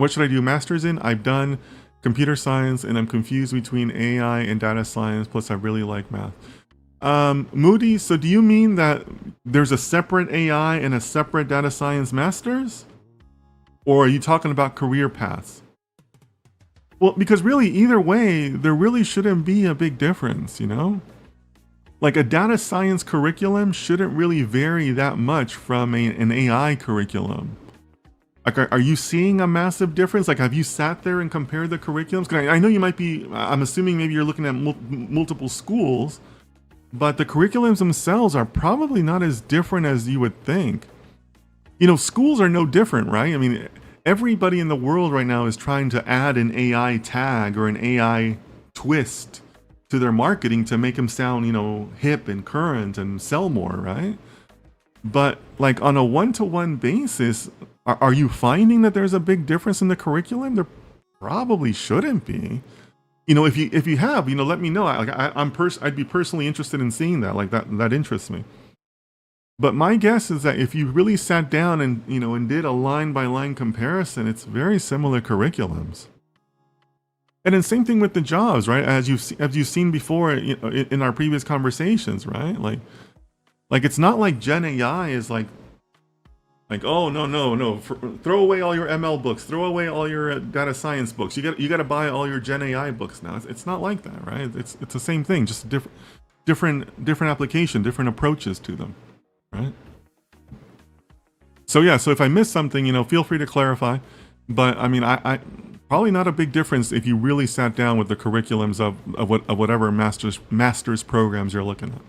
What should I do masters in? I've done computer science and I'm confused between AI and data science, plus I really like math. Moody, so do you mean that there's a separate AI and a separate data science masters? Or are you talking about career paths? Well, because really, either way, there really shouldn't be a big difference, you know? Like a data science curriculum shouldn't really vary that much from an AI curriculum. Like, are you seeing a massive difference? Like, have you sat there and compared the curriculums? Because I know you might be, I'm assuming maybe you're looking at multiple schools, but the curriculums themselves are probably not as different as you would think. You know, schools are no different, right? I mean, everybody in the world right now is trying to add an AI tag or an AI twist to their marketing to make them sound, you know, hip and current and sell more, right? But like on a one-to-one basis, are you finding that there's a big difference in the curriculum? There probably shouldn't be. You know, if you have, you know, let me know. I'd be personally interested in seeing that. Like that interests me. But my guess is that if you really sat down and, you know, and did a line by line comparison, it's very similar curriculums. And then same thing with the jobs, right? As you've seen before, you know, in our previous conversations, right? Like it's not like Gen AI is like, oh no, throw away all your ML books, throw away all your data science books. You got to buy all your Gen AI books now. It's not like that, right? It's the same thing, just different application, different approaches to them, right? So yeah, so if I missed something, you know, feel free to clarify. But I mean, I probably not a big difference if you really sat down with the curriculums of whatever master's programs you're looking at.